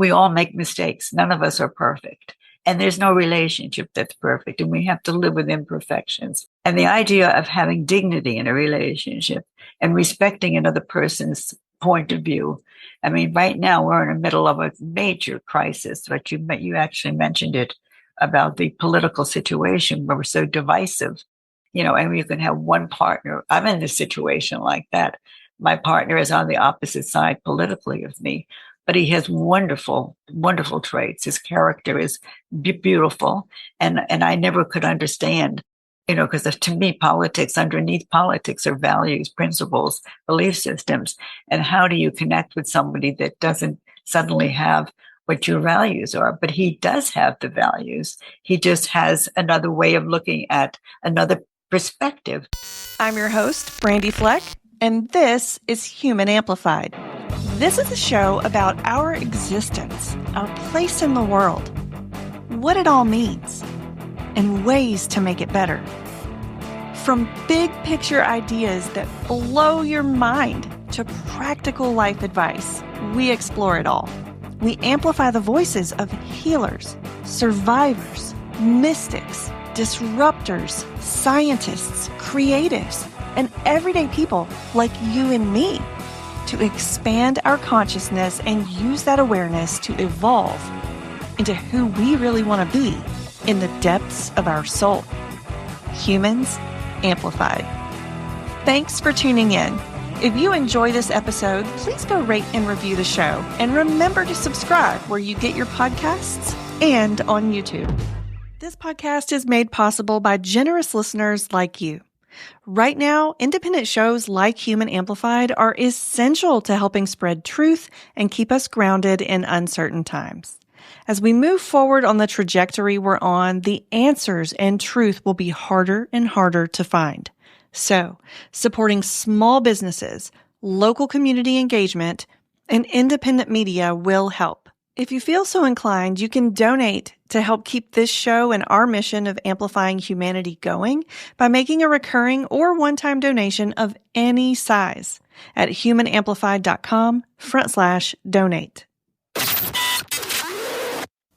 We all make mistakes. None of us are perfect. And there's no relationship that's perfect. And we have to live with imperfections. And the idea of having dignity in a relationship and respecting another person's point of view. I mean, right now we're in the middle of a major crisis, but you actually mentioned it about the political situation where we're so divisive, and you can have one partner. I'm in a situation like that. My partner is on the opposite side politically of me, but he has wonderful, wonderful traits. His character is beautiful. And I never could understand, because to me, underneath politics are values, principles, belief systems. And how do you connect with somebody that doesn't suddenly have what your values are? But he does have the values. He just has another way of looking at another perspective. I'm your host, Brandy Fleck, and this is Human Amplified. This is a show about our existence, our place in the world, what it all means, and ways to make it better. From big picture ideas that blow your mind to practical life advice, we explore it all. We amplify the voices of healers, survivors, mystics, disruptors, scientists, creatives, and everyday people like you and me to expand our consciousness and use that awareness to evolve into who we really want to be in the depths of our soul. Humans Amplified. Thanks for tuning in. If you enjoy this episode, please go rate and review the show. And remember to subscribe where you get your podcasts and on YouTube. This podcast is made possible by generous listeners like you. Right now, independent shows like Human Amplified are essential to helping spread truth and keep us grounded in uncertain times. As we move forward on the trajectory we're on, the answers and truth will be harder and harder to find. So, supporting small businesses, local community engagement, and independent media will help. If you feel so inclined, you can donate to help keep this show and our mission of amplifying humanity going by making a recurring or one-time donation of any size at humanamplified.com/donate.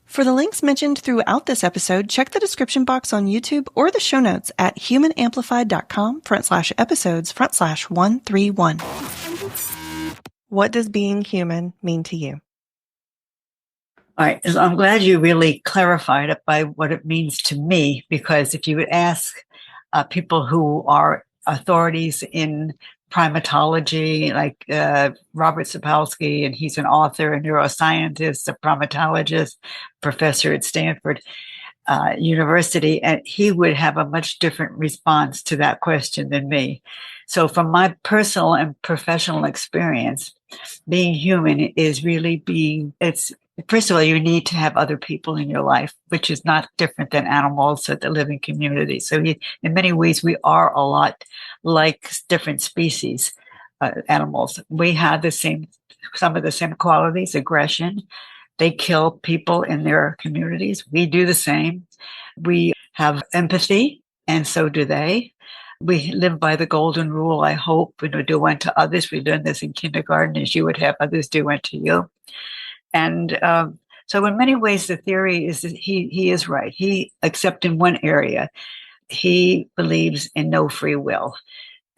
For the links mentioned throughout this episode, check the description box on YouTube or the show notes at humanamplified.com/episodes/131. What does being human mean to you? All right. So I'm glad you really clarified it by what it means to me, because if you would ask people who are authorities in primatology, like Robert Sapolsky, and he's an author, a neuroscientist, a primatologist, professor at Stanford University, and he would have a much different response to that question than me. So from my personal and professional experience, being human is really first of all, you need to have other people in your life, which is not different than animals that live in community. So in many ways, we are a lot like different species, animals. We have some of the same qualities, aggression. They kill people in their communities. We do the same. We have empathy, and so do they. We live by the golden rule, I hope, do unto others. We learned this in kindergarten, as you would have others do unto you. And so in many ways, the theory is that he is right. Except in one area, he believes in no free will.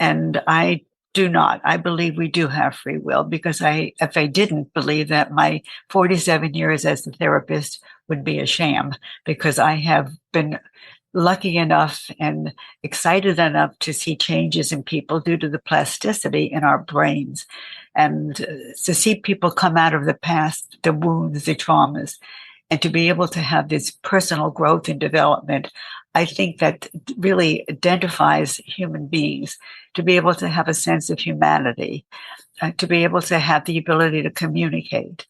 And I do not. I believe we do have free will, because if I didn't believe that, my 47 years as a therapist would be a sham, because I have been lucky enough and excited enough to see changes in people due to the plasticity in our brains, and to see people come out of the past, the wounds, the traumas, and to be able to have this personal growth and development. I think that really identifies human beings, to be able to have a sense of humanity, to be able to have the ability to communicate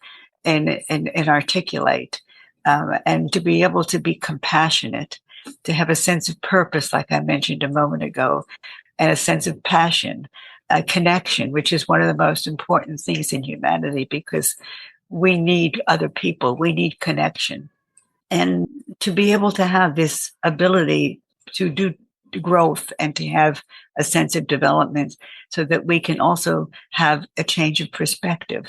and articulate, and to be able to be compassionate, to have a sense of purpose, like I mentioned a moment ago, and a sense of passion, a connection, which is one of the most important things in humanity, because we need other people. We need connection. And to be able to have this ability to do growth and to have a sense of development, so that we can also have a change of perspective.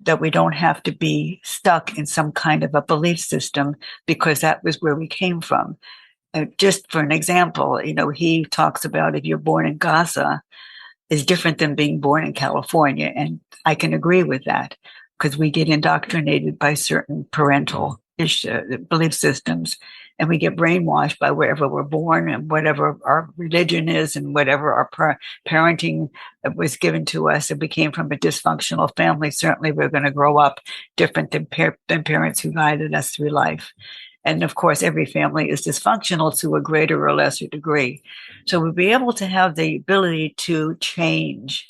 that we don't have to be stuck in some kind of a belief system because that was where we came from. Just for an example, he talks about if you're born in Gaza is different than being born in California. And I can agree with that because we get indoctrinated by certain parental belief systems, and we get brainwashed by wherever we're born and whatever our religion is and whatever our parenting was given to us. If we came from a dysfunctional family, certainly we're going to grow up different than parents who guided us through life. And of course, every family is dysfunctional to a greater or lesser degree. So we'll be able to have the ability to change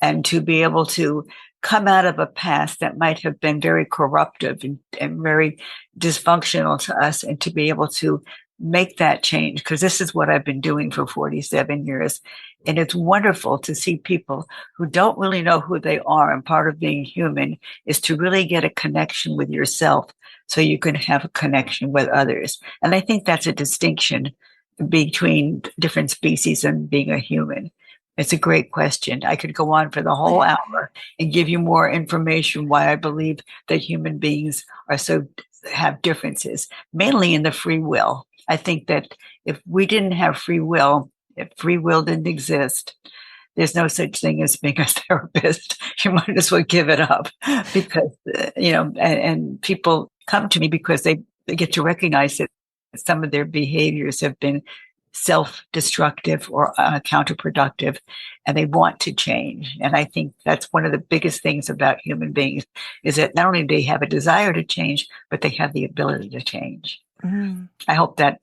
and to be able to come out of a past that might have been very corruptive and very dysfunctional to us, and to be able to make that change. Because this is what I've been doing for 47 years. And it's wonderful to see people who don't really know who they are. And part of being human is to really get a connection with yourself so you can have a connection with others. And I think that's a distinction between different species and being a human. It's a great question. I could go on for the whole hour and give you more information why I believe that human beings have differences, mainly in the free will. I think that if we didn't have free will, if free will didn't exist, there's no such thing as being a therapist. You might as well give it up because, and people come to me because they get to recognize that some of their behaviors have been self-destructive or counterproductive, and they want to change. And I think that's one of the biggest things about human beings is that not only do they have a desire to change, but they have the ability to change. Mm. I hope that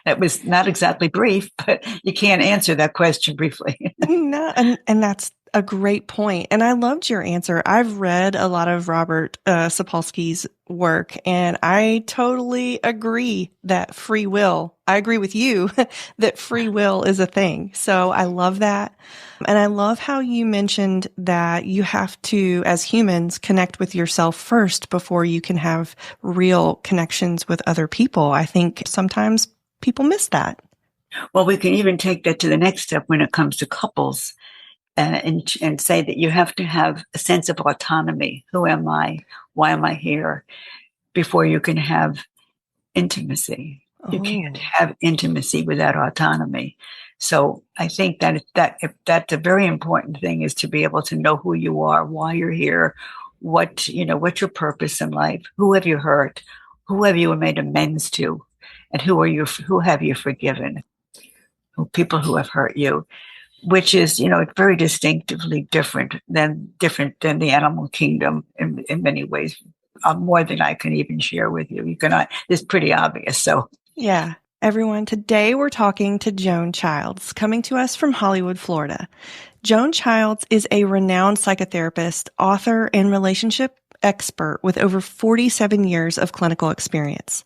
that was not exactly brief, but you can't answer that question briefly. No, and that's a great point. And I loved your answer. I've read a lot of Robert Sapolsky's work, and I totally agree that free will, I agree with you that free will is a thing. So I love that. And I love how you mentioned that you have to, as humans, connect with yourself first before you can have real connections with other people. I think sometimes people miss that. Well, we can even take that to the next step when it comes to couples. And say that you have to have a sense of autonomy. Who am I? Why am I here? Before you can have intimacy. Oh. You can't have intimacy without autonomy. So I think that if that's a very important thing, is to be able to know who you are, why you're here, what's your purpose in life, who have you hurt, who have you made amends to, and who have you forgiven, people who have hurt you. Which is, it's very distinctively different than the animal kingdom in many ways, more than I can even share with you. It's pretty obvious. So, yeah, everyone. Today we're talking to Joan Childs, coming to us from Hollywood, Florida. Joan Childs is a renowned psychotherapist, author, and relationship expert with over 47 years of clinical experience.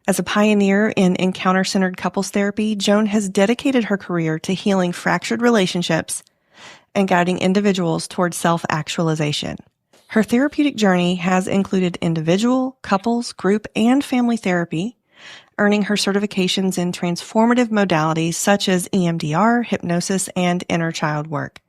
As a pioneer in encounter-centered couples therapy, Joan has dedicated her career to healing fractured relationships and guiding individuals towards self-actualization. Her therapeutic journey has included individual, couples, group, and family therapy, earning her certifications in transformative modalities such as EMDR, hypnosis, and inner child work.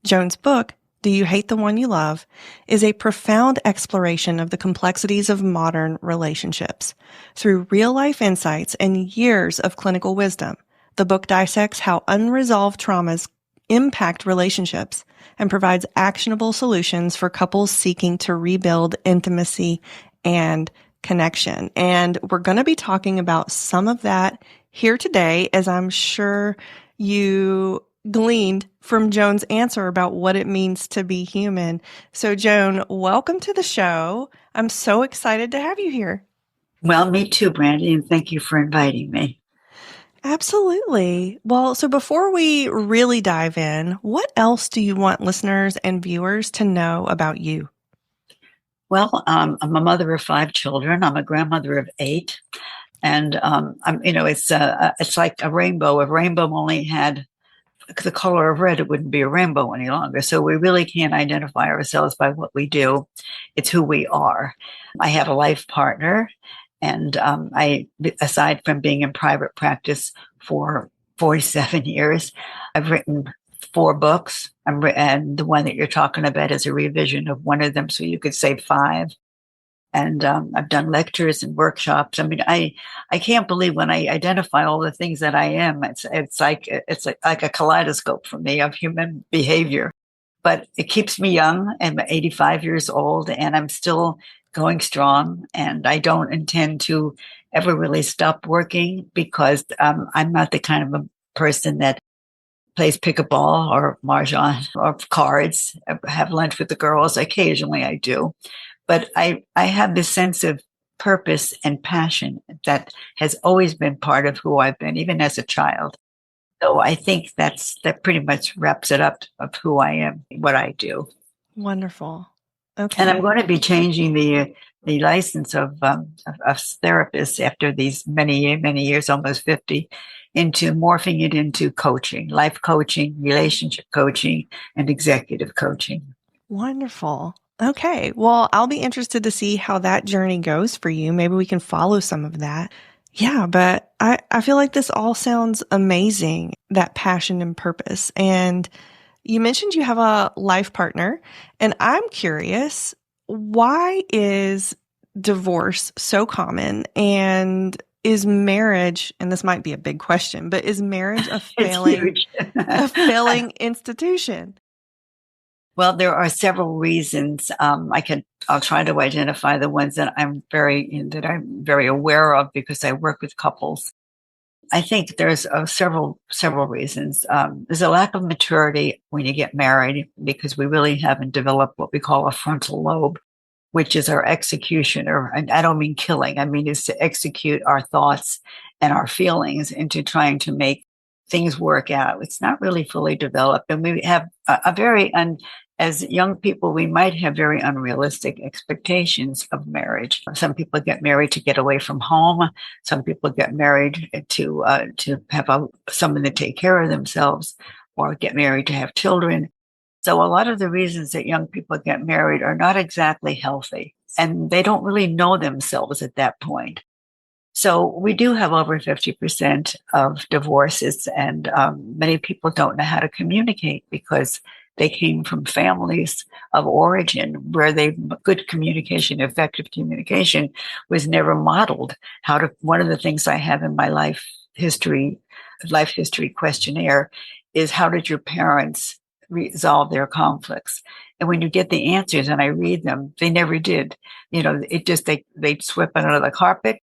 Joan's book, Do You Hate the One You Love?, is a profound exploration of the complexities of modern relationships. Through real-life insights and years of clinical wisdom, the book dissects how unresolved traumas impact relationships and provides actionable solutions for couples seeking to rebuild intimacy and connection. And we're going to be talking about some of that here today, as I'm sure you gleaned from Joan's answer about what it means to be human. So Joan, welcome to the show. I'm so excited to have you here. Well, me too, Brandy, and thank you for inviting me. Absolutely. Well, so before we really dive in, what else do you want listeners and viewers to know about you? Well, I'm a mother of 5 children. I'm a grandmother of 8. And, it's like a rainbow. If rainbow only had the color of red, it wouldn't be a rainbow any longer. So we really can't identify ourselves by what we do. It's who we are. I have a life partner, and I, aside from being in private practice for 47 years, I've written 4 books. And the one that you're talking about is a revision of one of them. So you could say 5. And I've done lectures and workshops. I mean, I can't believe when I identify all the things that I am. It's like a kaleidoscope for me of human behavior. But it keeps me young. I'm 85 years old, and I'm still going strong. And I don't intend to ever really stop working because I'm not the kind of a person that plays pickleball or mahjong or cards. I have lunch with the girls. Occasionally, I do. But I have this sense of purpose and passion that has always been part of who I've been, even as a child. So I think that pretty much wraps it up of who I am, what I do. Wonderful. Okay. And I'm going to be changing the license of therapists after these many years, almost 50, into morphing it into coaching, life coaching, relationship coaching, and executive coaching. Wonderful. Okay. Well, I'll be interested to see how that journey goes for you. Maybe we can follow some of that. Yeah, but I feel like this all sounds amazing, that passion and purpose. And you mentioned you have a life partner, and I'm curious, why is divorce so common? And is marriage, and this might be a big question, but is marriage a failing institution? Well, there are several reasons. I'll try to identify the ones that I'm very aware of because I work with couples. I think there's several reasons. There's a lack of maturity when you get married because we really haven't developed what we call a frontal lobe, which is our executioner. And I don't mean killing. I mean, is to execute our thoughts and our feelings into trying to make things work out. It's not really fully developed. And we have as young people, we might have very unrealistic expectations of marriage. Some people get married to get away from home. Some people get married to have someone to take care of themselves, or get married to have children. So a lot of the reasons that young people get married are not exactly healthy, and they don't really know themselves at that point. So we do have over 50% of divorces, and many people don't know how to communicate because they came from families of origin where good communication, effective communication was never modeled. One of the things I have in my life history questionnaire is, how did your parents resolve their conflicts? And when you get the answers and I read them, they never did. They'd sweep it under the carpet.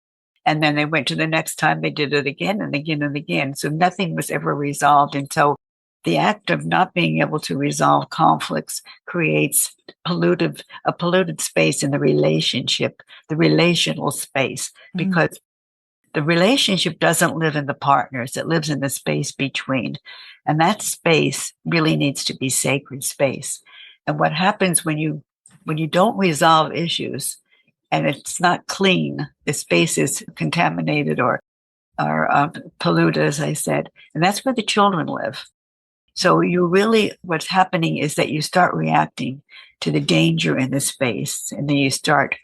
And then they went to the next time they did it again and again and again. So nothing was ever resolved until the act of not being able to resolve conflicts creates a polluted space in the relationship, the relational space, because the relationship doesn't live in the partners. It lives in the space between. And that space really needs to be sacred space. And what happens when you don't resolve issues and it's not clean, the space is contaminated or polluted, as I said, and that's where the children live. So what's happening is that you start reacting to the danger in the space, and then you start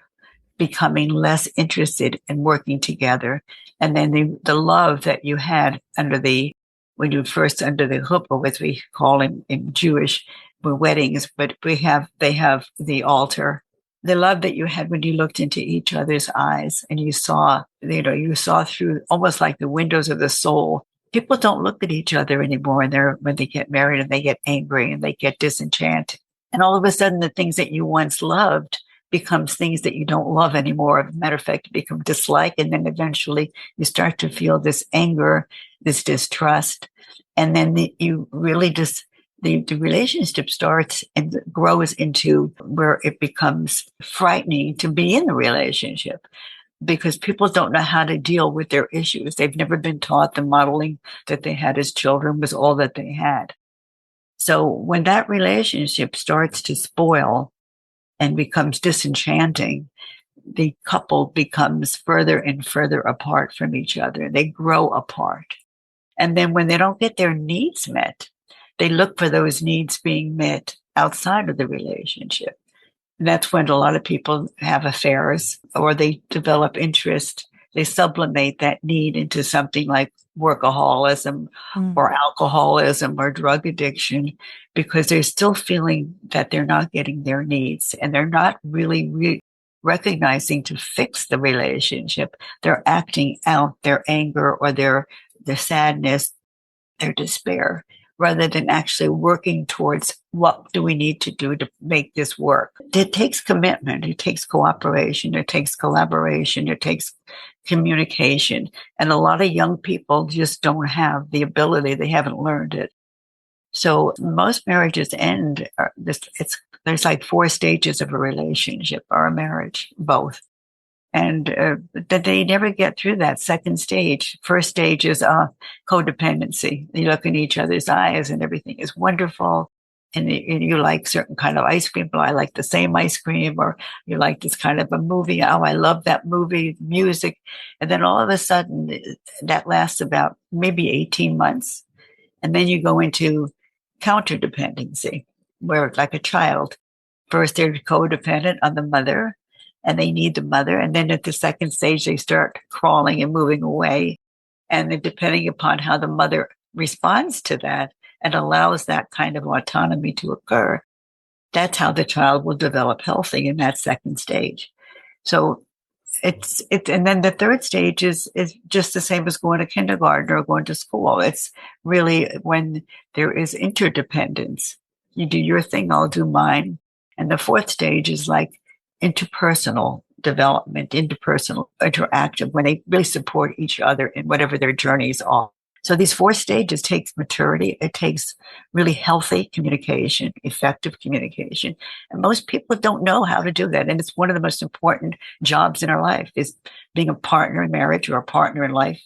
becoming less interested in working together. And then the love that you had under the chuppah, as we call in Jewish weddings, but they have the altar. The love that you had when you looked into each other's eyes and you saw through almost like the windows of the soul. People don't look at each other anymore when they get married, and they get angry and they get disenchanted. And all of a sudden, the things that you once loved becomes things that you don't love anymore. As a matter of fact, it becomes dislike. And then eventually you start to feel this anger, this distrust. And then the relationship starts and grows into where it becomes frightening to be in the relationship, because people don't know how to deal with their issues. They've never been taught. The modeling that they had as children was all that they had. So when that relationship starts to spoil and becomes disenchanting, the couple becomes further and further apart from each other. They grow apart. And then when they don't get their needs met, they look for those needs being met outside of the relationship. And that's when a lot of people have affairs, or they develop interest they sublimate that need into something like workaholism or alcoholism or drug addiction, because they're still feeling that they're not getting their needs, and they're not really recognizing to fix the relationship. They're acting out their anger or their sadness, their despair, rather than actually working towards what do we need to do to make this work. It takes commitment, it takes cooperation, it takes collaboration, it takes communication. And a lot of young people just don't have the ability, they haven't learned it. So most marriages end, there's like 4 stages of a relationship or a marriage, both. And that they never get through that second stage. First stage is codependency. You look in each other's eyes and everything is wonderful. And you like certain kind of ice cream, but I like the same ice cream, or you like this kind of a movie. Oh, I love that movie, music. And then all of a sudden that lasts about maybe 18 months. And then you go into counter-dependency, where like a child, first they're codependent on the mother, and they need the mother. And then at the second stage, they start crawling and moving away. And then depending upon how the mother responds to that and allows that kind of autonomy to occur, that's how the child will develop healthy in that second stage. So and then the third stage is just the same as going to kindergarten or going to school. It's really when there is interdependence. You do your thing, I'll do mine. And the fourth stage is like interpersonal development, interpersonal, interactive, when they really support each other in whatever their journeys are. So these 4 stages takes maturity. It takes really healthy communication, effective communication. And most people don't know how to do that. And it's one of the most important jobs in our life, is being a partner in marriage or a partner in life,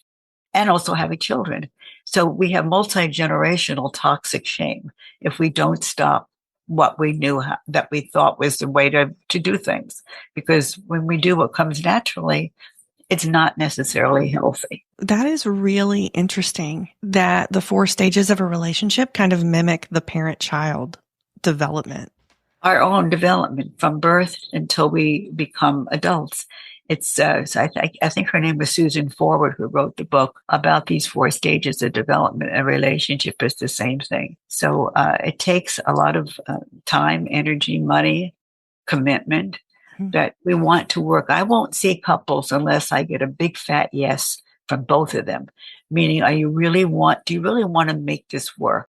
and also having children. So we have multi-generational toxic shame if we don't stop what we knew that we thought was the way to do things. Because when we do what comes naturally, it's not necessarily healthy. That is really interesting that the 4 stages of a relationship kind of mimic the parent-child development. Our own development from birth until we become adults. It's so I think her name was Susan Forward, who wrote the book about these 4 stages of development. A relationship is the same thing. So it takes a lot of time, energy, money, commitment that we want to work. I won't see couples unless I get a big fat yes from both of them. Meaning, do you really want to make this work?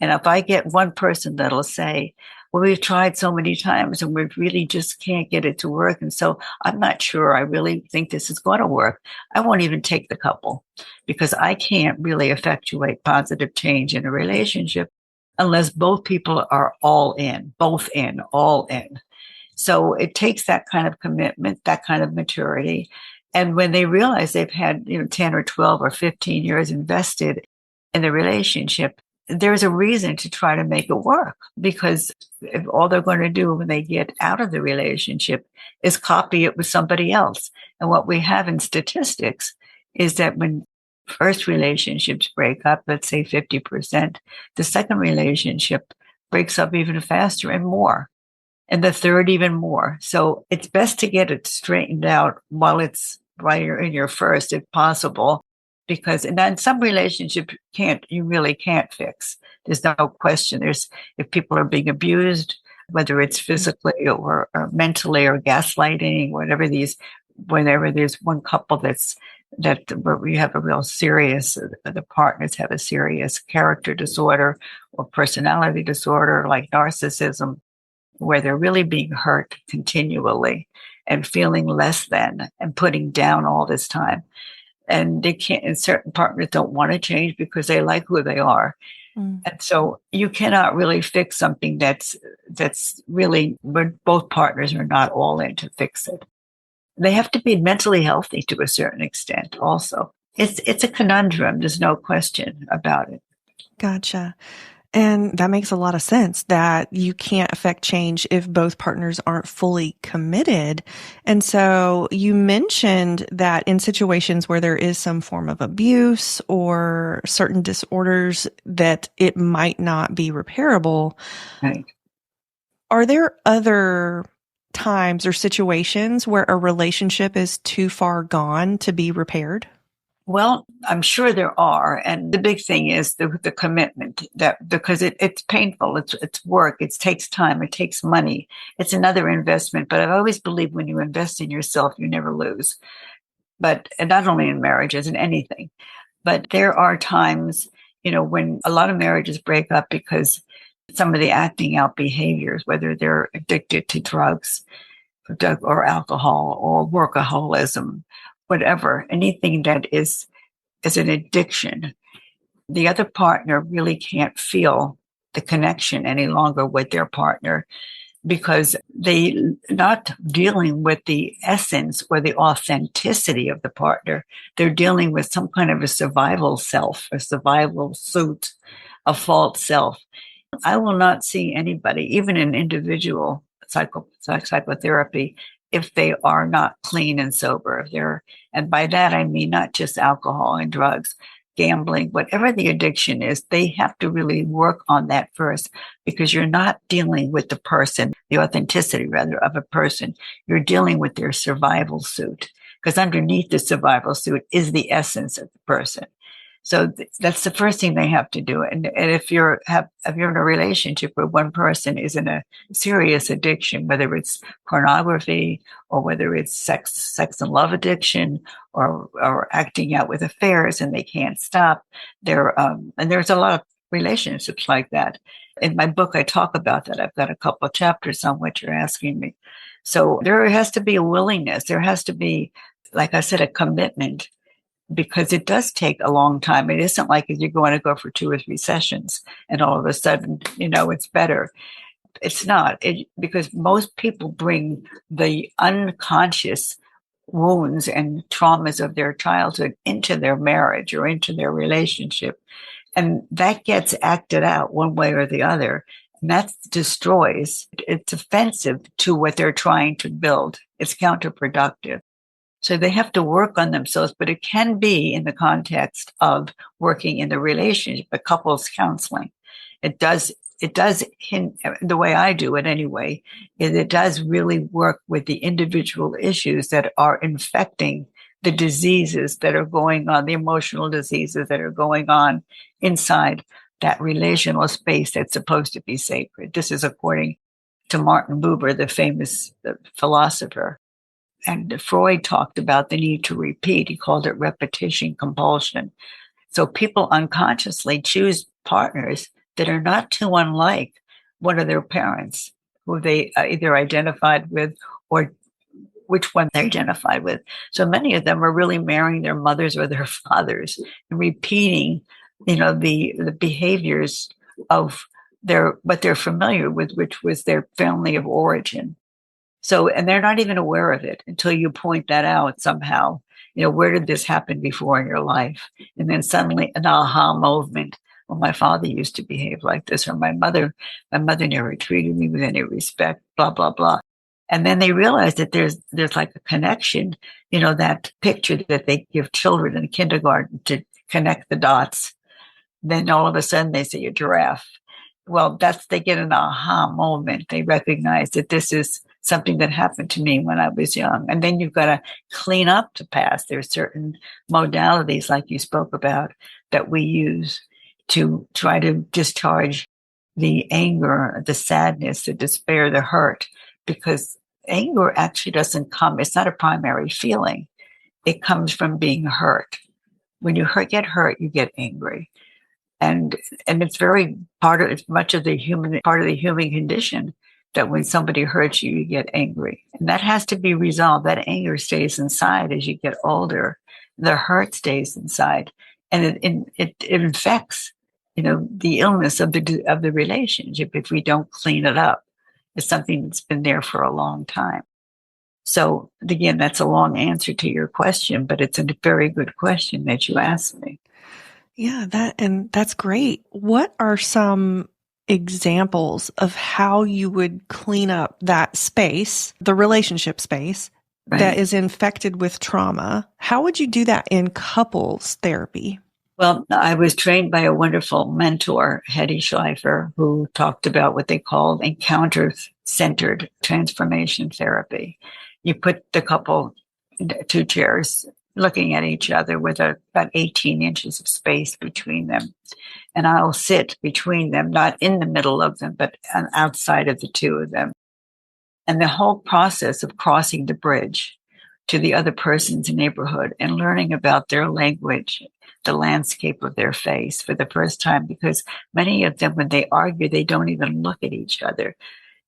And if I get one person that'll say, well, we've tried so many times and we really just can't get it to work. And so I'm not sure I really think this is going to work. I won't even take the couple, because I can't really effectuate positive change in a relationship unless both people are all in, all in. So it takes that kind of commitment, that kind of maturity. And when they realize they've had 10 or 12 or 15 years invested in the relationship, there's a reason to try to make it work, because if all they're going to do when they get out of the relationship is copy it with somebody else. And what we have in statistics is that when first relationships break up, let's say 50%, the second relationship breaks up even faster and more, and the third even more. So it's best to get it straightened out while it's right in your first, if possible. Because and then some relationships you really can't fix. There's no question. If people are being abused, whether it's physically or mentally or gaslighting, whenever there's one couple where we have a real serious, the partners have a serious character disorder or personality disorder like narcissism, where they're really being hurt continually and feeling less than and putting down all this time. And they can't, and certain partners don't want to change because they like who they are. And so you cannot really fix something that's really, when both partners are not all in to fix it. They have to be mentally healthy to a certain extent also. It's a conundrum. There's no question about it. Gotcha. And that makes a lot of sense, that you can't affect change if both partners aren't fully committed. And so you mentioned that in situations where there is some form of abuse or certain disorders, that it might not be repairable. Right. Are there other times or situations where a relationship is too far gone to be repaired? Well, I'm sure there are. And the big thing is the commitment that because it's painful, it's work, it takes time, it takes money. It's another investment. But I've always believed when you invest in yourself, you never lose. But and not only in marriages, in anything. But there are times, when a lot of marriages break up because some of the acting out behaviors, whether they're addicted to drugs or alcohol or workaholism, whatever, anything that is an addiction, the other partner really can't feel the connection any longer with their partner because they're not dealing with the essence or the authenticity of the partner. They're dealing with some kind of a survival self, a survival suit, a false self. I will not see anybody, even in individual psychotherapy, if they are not clean and sober. And by that I mean not just alcohol and drugs, gambling, whatever the addiction is, they have to really work on that first because you're not dealing with the person, the authenticity rather of a person. You're dealing with their survival suit because underneath the survival suit is the essence of the person. So that's the first thing they have to do. And if you're in a relationship where one person is in a serious addiction, whether it's pornography or whether it's sex and love addiction or acting out with affairs and they can't stop, and there's a lot of relationships like that. In my book, I talk about that. I've got a couple of chapters on what you're asking me. So there has to be a willingness. There has to be, like I said, a commitment. Because it does take a long time. It isn't like you're going to go for 2 or 3 sessions and all of a sudden, it's better. It's not. Because most people bring the unconscious wounds and traumas of their childhood into their marriage or into their relationship. And that gets acted out one way or the other. And that destroys. It's offensive to what they're trying to build. It's counterproductive. So they have to work on themselves, but it can be in the context of working in the relationship, a couples counseling. It does hint, the way I do it anyway, is it does really work with the individual issues that are infecting the diseases that are going on, the emotional diseases that are going on inside that relational space that's supposed to be sacred. This is according to Martin Buber, the famous philosopher. And Freud talked about the need to repeat. He called it repetition compulsion. So people unconsciously choose partners that are not too unlike one of their parents, who they either identified with or which one they identified with. So many of them are really marrying their mothers or their fathers and repeating, the behaviors of what they're familiar with, which was their family of origin. So, and they're not even aware of it until you point that out somehow. Where did this happen before in your life? And then suddenly an aha moment. Well, my father used to behave like this, or my mother never treated me with any respect, blah, blah, blah. And then they realize that there's like a connection, that picture that they give children in kindergarten to connect the dots. Then all of a sudden they see a giraffe. Well, they get an aha moment. They recognize that this is something that happened to me when I was young. And then you've got to clean up the past. There's certain modalities, like you spoke about, that we use to try to discharge the anger, the sadness, the despair, the hurt, because anger actually doesn't come. It's not a primary feeling. It comes from being hurt. When you get hurt, you get angry. And it's very much of the human condition that when somebody hurts you, you get angry. And that has to be resolved. That anger stays inside as you get older. The hurt stays inside. And it infects, the illness of the relationship if we don't clean it up. It's something that's been there for a long time. So again, that's a long answer to your question, but it's a very good question that you asked me. Yeah, that's great. What are some examples of how you would clean up that space, the relationship space, right, that is infected with trauma? How would you do that in couples therapy? Well, I was trained by a wonderful mentor, Hedy Schleifer, who talked about what they called centered transformation therapy. You put the couple in 2 chairs looking at each other with about 18 inches of space between them. And I'll sit between them, not in the middle of them, but outside of the 2 of them. And the whole process of crossing the bridge to the other person's neighborhood and learning about their language, the landscape of their face for the first time, because many of them, when they argue, they don't even look at each other.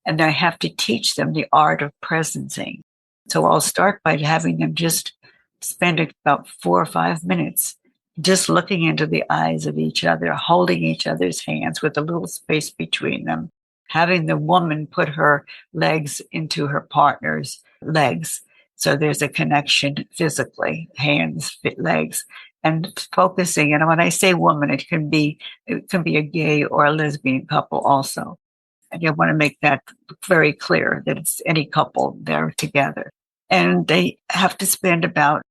And I have to teach them the art of presencing. So I'll start by having them just spend about 4 or 5 minutes just looking into the eyes of each other, holding each other's hands with a little space between them, having the woman put her legs into her partner's legs. So there's a connection physically, hands, legs, and focusing. And when I say woman, it can be a gay or a lesbian couple also. And you want to make that very clear that it's any couple there together. And they have to spend about,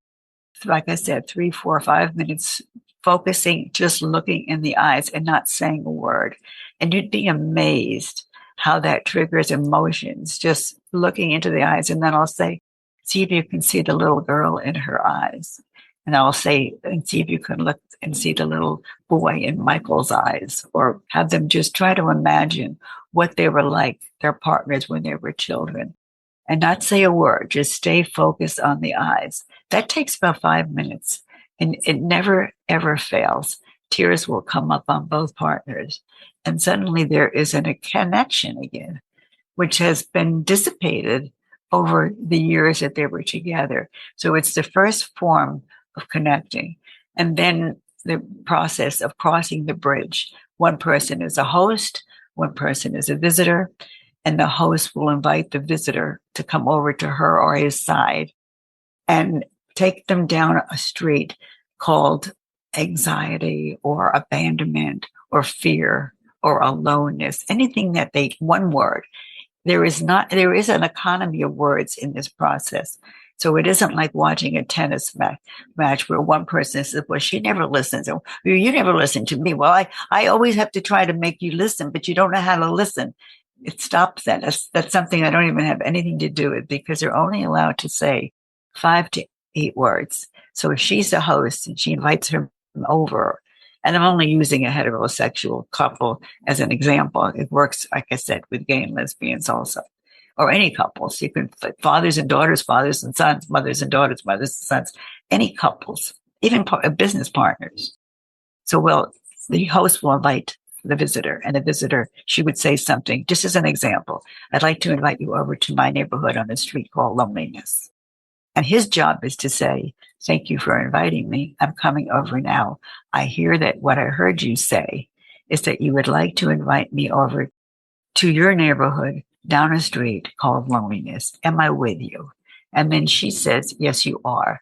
like I said, 3, 4, 5 minutes focusing, just looking in the eyes and not saying a word. And you'd be amazed how that triggers emotions, just looking into the eyes. And then I'll say, see if you can see the little girl in her eyes. And I'll say, and see if you can look and see the little boy in Michael's eyes, or have them just try to imagine what they were like, their partners when they were children, and not say a word, just stay focused on the eyes. That takes about 5 minutes, and it never, ever fails. Tears will come up on both partners, and suddenly there isn't a connection again, which has been dissipated over the years that they were together. So it's the first form of connecting. And then the process of crossing the bridge. One person is a host, one person is a visitor, and the host will invite the visitor to come over to her or his side and take them down a street called anxiety or abandonment or fear or aloneness, anything that one word. There is an economy of words in this process. So it isn't like watching a tennis match where one person says, well, she never listens. Or, you never listen to me. Well, I always have to try to make you listen, but you don't know how to listen. It stops that. That's something I don't even have anything to do with, because they're only allowed to say 5 to 8 words. So if she's the host and she invites her over, and I'm only using a heterosexual couple as an example. It works, like I said, with gay and lesbians also, or any couples. You can fathers and daughters, fathers and sons, mothers and daughters, mothers and sons, any couples, even business partners. So, the host will invite the visitor, and the visitor, she would say something, just as an example. I'd like to invite you over to my neighborhood on a street called Loneliness. And his job is to say, thank you for inviting me. I'm coming over now. I hear that what I heard you say is that you would like to invite me over to your neighborhood down a street called Loneliness. Am I with you? And then she says, yes, you are.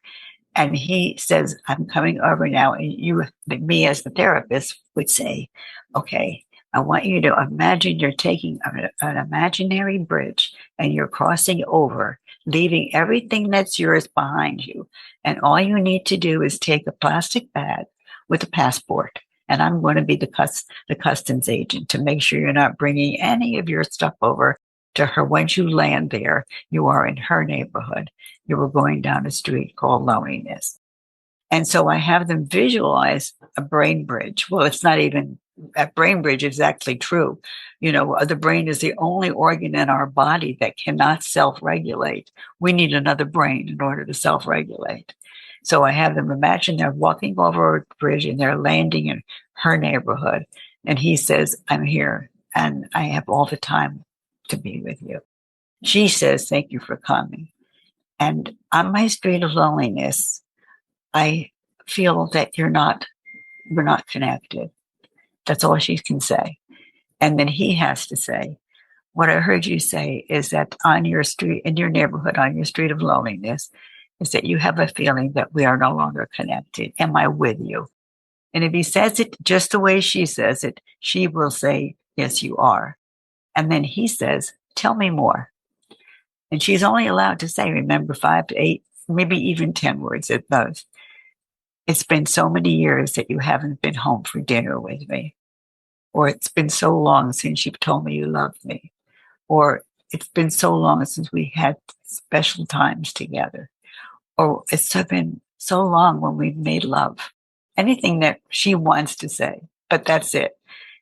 And he says, I'm coming over now. And me as the therapist would say, okay, I want you to imagine you're taking an imaginary bridge and you're crossing over, leaving everything that's yours behind you. And all you need to do is take a plastic bag with a passport. And I'm going to be the customs agent to make sure you're not bringing any of your stuff over to her. Once you land there, you are in her neighborhood. You were going down a street called Loneliness. And so I have them visualize a brain bridge. Well, it's not even a brain bridge is actually true. The brain is the only organ in our body that cannot self-regulate. We need another brain in order to self-regulate. So I have them imagine they're walking over a bridge and they're landing in her neighborhood. And he says, I'm here and I have all the time to be with you. She says, thank you for coming. And on my street of loneliness, I feel that we're not connected. That's all she can say. And then he has to say, what I heard you say is that on your street, in your neighborhood, on your street of loneliness, is that you have a feeling that we are no longer connected. Am I with you? And if he says it just the way she says it, she will say, yes, you are. And then he says, tell me more. And she's only allowed to say, remember, 5 to 8, maybe even 10 words at most. It's been so many years that you haven't been home for dinner with me. Or it's been so long since you've told me you love me. Or it's been so long since we had special times together. Or it's been so long when we've made love. Anything that she wants to say, but that's it.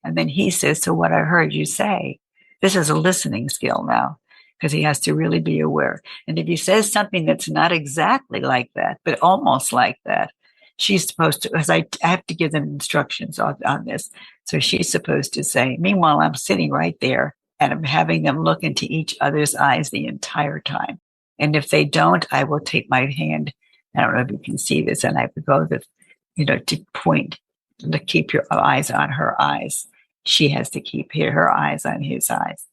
And then he says, so what I heard you say, this is a listening skill now, because he has to really be aware. And if he says something that's not exactly like that, but almost like that, she's supposed to, because I have to give them instructions on this. So she's supposed to say, meanwhile, I'm sitting right there and I'm having them look into each other's eyes the entire time. And if they don't, I will take my hand. I don't know if you can see this, and I would go to point to keep your eyes on her eyes. She has to keep her eyes on his eyes.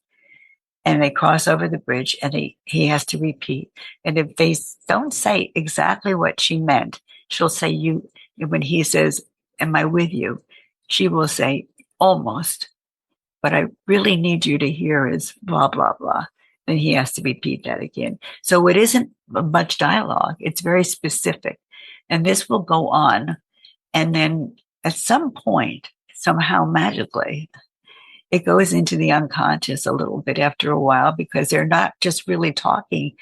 And they cross over the bridge, and he has to repeat. And if they don't say exactly what she meant, she'll say, you, when he says, am I with you? She will say, almost. What I really need you to hear is blah, blah, blah. Then he has to repeat that again. So it isn't much dialogue. It's very specific. And this will go on. And then at some point, somehow magically, it goes into the unconscious a little bit after a while, because they're not just really talking.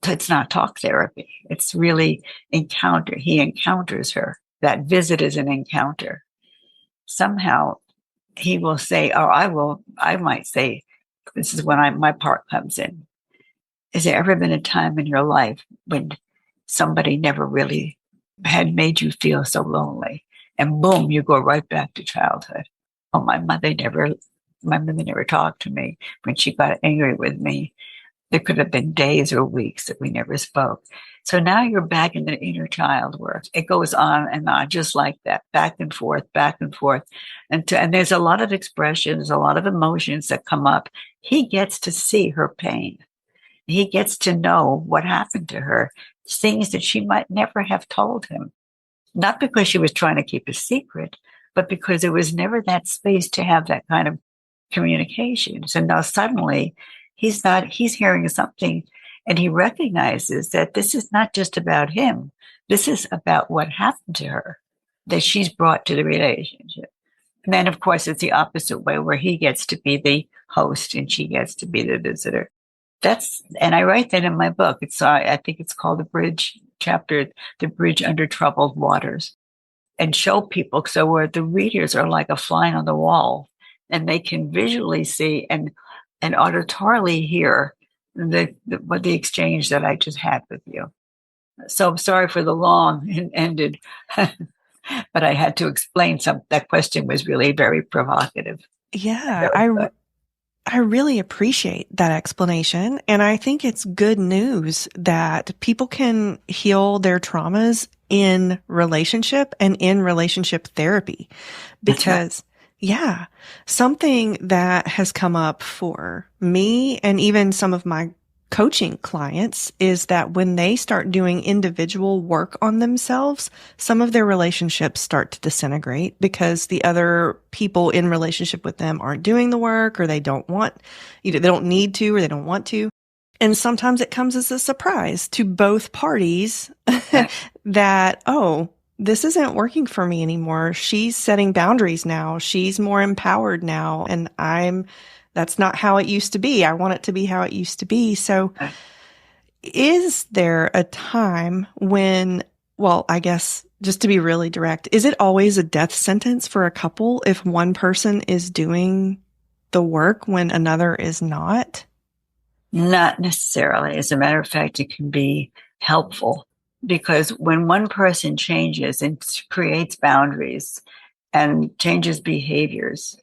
It's not talk therapy. It's really encounter. He encounters her. That visit is an encounter. Somehow he will say, or I might say, this is when my part comes in. Has there ever been a time in your life when somebody never really had made you feel so lonely? And boom, you go right back to childhood. Oh, my mother never talked to me. When she got angry with me, there could have been days or weeks that we never spoke. So now you're back in the inner child work. It goes on and on, just like that, back and forth, back and forth. And there's a lot of expressions, a lot of emotions that come up. He gets to see her pain. He gets to know what happened to her, things that she might never have told him. Not because she was trying to keep a secret, but because there was never that space to have that kind of communication. So now suddenly he's hearing something, and he recognizes that this is not just about him. This is about what happened to her, that she's brought to the relationship. And then, of course, it's the opposite way, where he gets to be the host and she gets to be the visitor. And I write that in my book. I think it's called The Bridge Chapter, The Bridge Under Troubled Waters, and show people. So where the readers are like a fly on the wall, and they can visually see and auditorily hear the exchange that I just had with you. So I'm sorry for the long and ended, but I had to explain that question was really very provocative. Yeah, I really appreciate that explanation. And I think it's good news that people can heal their traumas in relationship and in relationship therapy, because yeah, something that has come up for me and even some of my coaching clients is that when they start doing individual work on themselves, some of their relationships start to disintegrate because the other people in relationship with them aren't doing the work, or they don't need to, or they don't want to. And sometimes it comes as a surprise to both parties that, oh, this isn't working for me anymore. She's setting boundaries now. She's more empowered now. And that's not how it used to be. I want it to be how it used to be. So is there a time when, well, I guess just to be really direct, is it always a death sentence for a couple if one person is doing the work when another is not? Not necessarily. As a matter of fact, it can be helpful, because when one person changes and creates boundaries and changes behaviors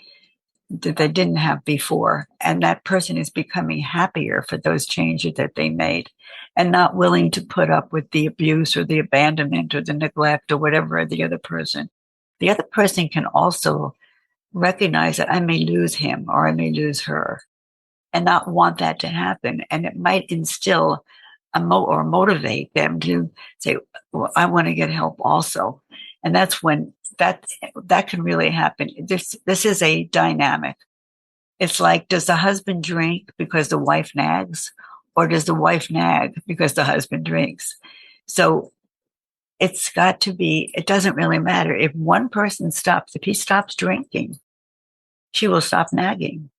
that they didn't have before, and that person is becoming happier for those changes that they made and not willing to put up with the abuse or the abandonment or the neglect or whatever of the other person can also recognize that I may lose him or I may lose her, and not want that to happen. And it might instill or motivate them to say, well, I want to get help also. And that's when that can really happen. This is a dynamic. It's like, does the husband drink because the wife nags, or does the wife nag because the husband drinks? So it's got to be, it doesn't really matter. If one person if he stops drinking, she will stop nagging.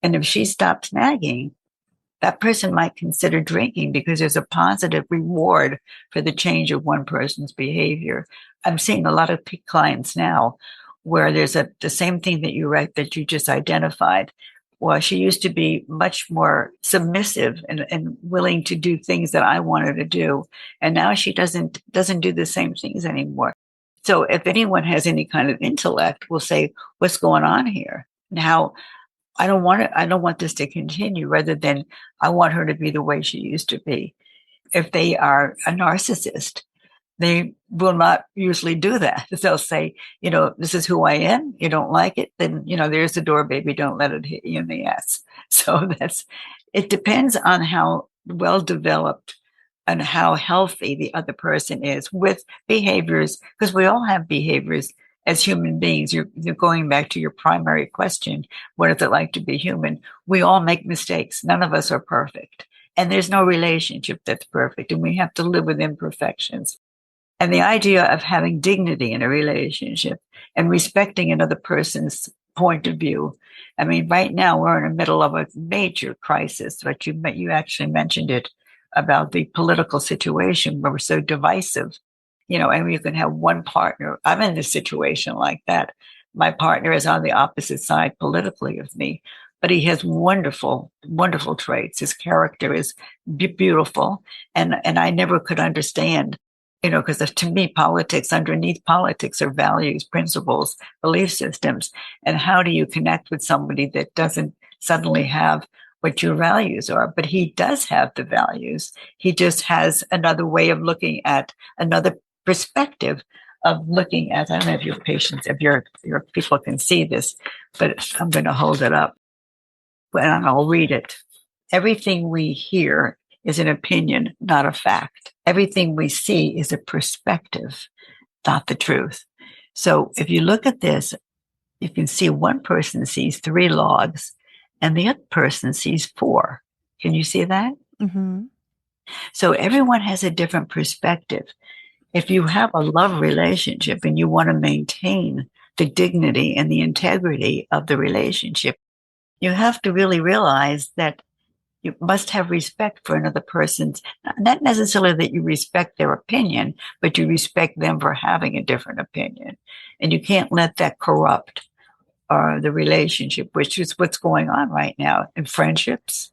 And if she stops nagging, that person might consider drinking because there's a positive reward for the change of one person's behavior. I'm seeing a lot of clients now where there's the same thing that you just identified. Well, she used to be much more submissive and willing to do things that I want her to do. And now she doesn't do the same things anymore. So if anyone has any kind of intellect, will say, what's going on here? Now, I don't want this to continue, rather than I want her to be the way she used to be. If they are a narcissist, they will not usually do that. They'll say, this is who I am. You don't like it, then, there's the door, baby. Don't let it hit you in the ass. So it depends on how well developed and how healthy the other person is with behaviors, because we all have behaviors as human beings. You're going back to your primary question. What is it like to be human? We all make mistakes. None of us are perfect. And there's no relationship that's perfect. And we have to live with imperfections. And the idea of having dignity in a relationship and respecting another person's point of view. I mean, right now we're in the middle of a major crisis, but you actually mentioned it about the political situation where we're so divisive, and you can have one partner. I'm in a situation like that. My partner is on the opposite side politically of me, but he has wonderful, wonderful traits. His character is beautiful. And I never could understand, because to me, underneath politics are values, principles, belief systems. And how do you connect with somebody that doesn't suddenly have what your values are? But he does have the values. He just has another way of looking at, another perspective of looking at. I don't know if your patients, if your people can see this, but I'm going to hold it up and I'll read it. Everything we hear is an opinion, not a fact. Everything we see is a perspective, not the truth. So if you look at this, you can see one person sees 3 logs and the other person sees 4. Can you see that? Mm-hmm. So everyone has a different perspective. If you have a love relationship and you want to maintain the dignity and the integrity of the relationship, you have to really realize that you must have respect for another person's, not necessarily that you respect their opinion, but you respect them for having a different opinion. And you can't let that corrupt the relationship, which is what's going on right now in friendships.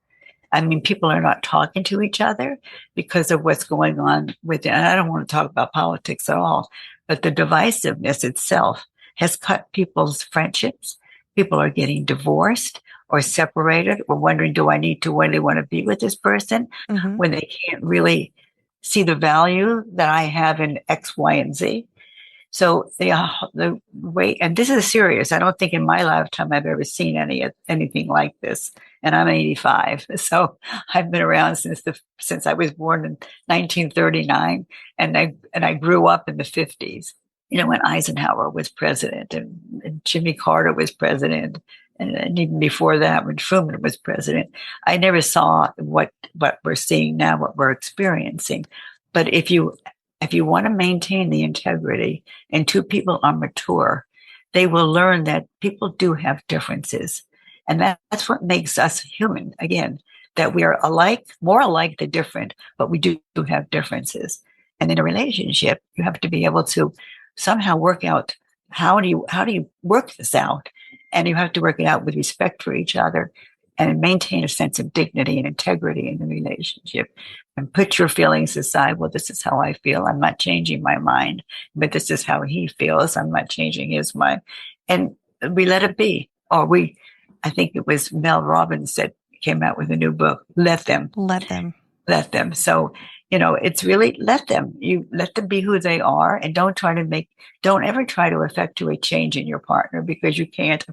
I mean, people are not talking to each other because of what's going on with it. And I don't want to talk about politics at all, but the divisiveness itself has cut people's friendships. People are getting divorced or separated or wondering, do I really want to be with this person? Mm-hmm. When they can't really see the value that I have in X, Y, and Z. So the way, and this is serious. I don't think in my lifetime I've ever seen anything like this. And I'm 85, so I've been around since I was born in 1939, and I grew up in the 50s. When Eisenhower was president and Jimmy Carter was president, and even before that, when Truman was president, I never saw what we're seeing now, what we're experiencing. But if you want to maintain the integrity and 2 people are mature, they will learn that people do have differences. And that's what makes us human, again, that we are alike, more alike than different, but we do have differences. And in a relationship, you have to be able to somehow work out how do you work this out? And you have to work it out with respect for each other and maintain a sense of dignity and integrity in the relationship, and put your feelings aside. Well, this is how I feel. I'm not changing my mind, but this is how he feels. I'm not changing his mind. And we let it be. I think it was Mel Robbins that came out with a new book, Let Them. So, it's really let them. You let them be who they are, and don't ever try to effectuate change in your partner, because you can't.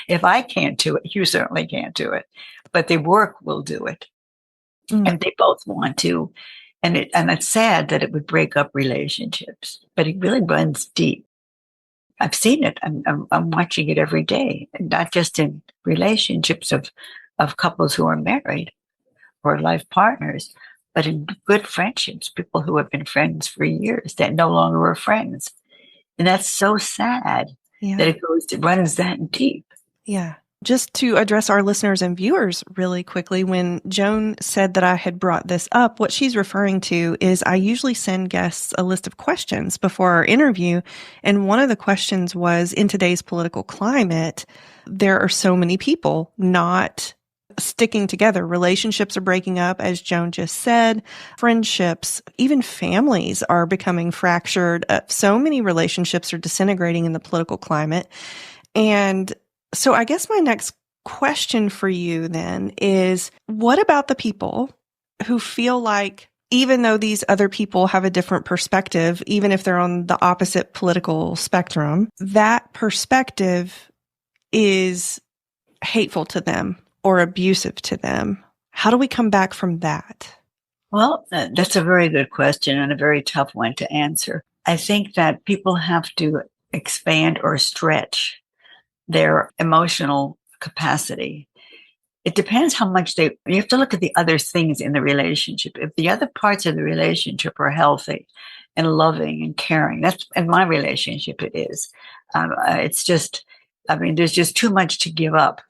If I can't do it, you certainly can't do it. But the work will do it. And they both want to. And it's sad that it would break up relationships, but it really runs deep. I've seen it. I'm watching it every day, and not just in relationships of couples who are married or life partners, but in good friendships, people who have been friends for years that no longer are friends. And that's so sad that it runs that deep. Yeah. Just to address our listeners and viewers really quickly, when Joan said that I had brought this up, what she's referring to is I usually send guests a list of questions before our interview. And one of the questions was, in today's political climate, there are so many people not sticking together. Relationships are breaking up, as Joan just said. Friendships, even families are becoming fractured. So many relationships are disintegrating in the political climate. And so I guess my next question for you then is, what about the people who feel like even though these other people have a different perspective, even if they're on the opposite political spectrum, that perspective is hateful to them or abusive to them? How do we come back from that? Well, that's a very good question and a very tough one to answer. I think that people have to expand or stretch their emotional capacity. It depends how much you have to look at the other things in the relationship. If the other parts of the relationship are healthy and loving and caring, that's in my relationship, it is. It's just, there's just too much to give up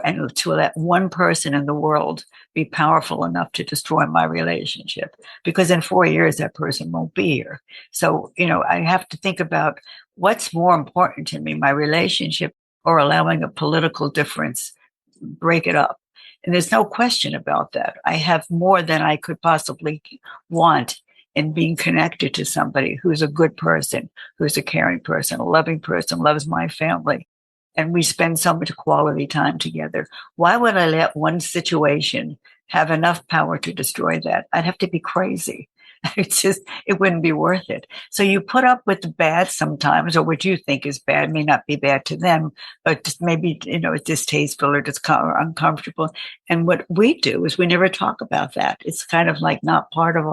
and to let one person in the world be powerful enough to destroy my relationship, because in 4 years, that person won't be here. So, I have to think about what's more important to me, my relationship or allowing a political difference break it up. And there's no question about that. I have more than I could possibly want in being connected to somebody who's a good person, who's a caring person, a loving person, loves my family. And we spend so much quality time together. Why would I let one situation have enough power to destroy that? I'd have to be crazy. It wouldn't be worth it. So you put up with the bad sometimes, or what you think is bad may not be bad to them, but just maybe, it's distasteful or uncomfortable. And what we do is we never talk about that. It's kind of like not part of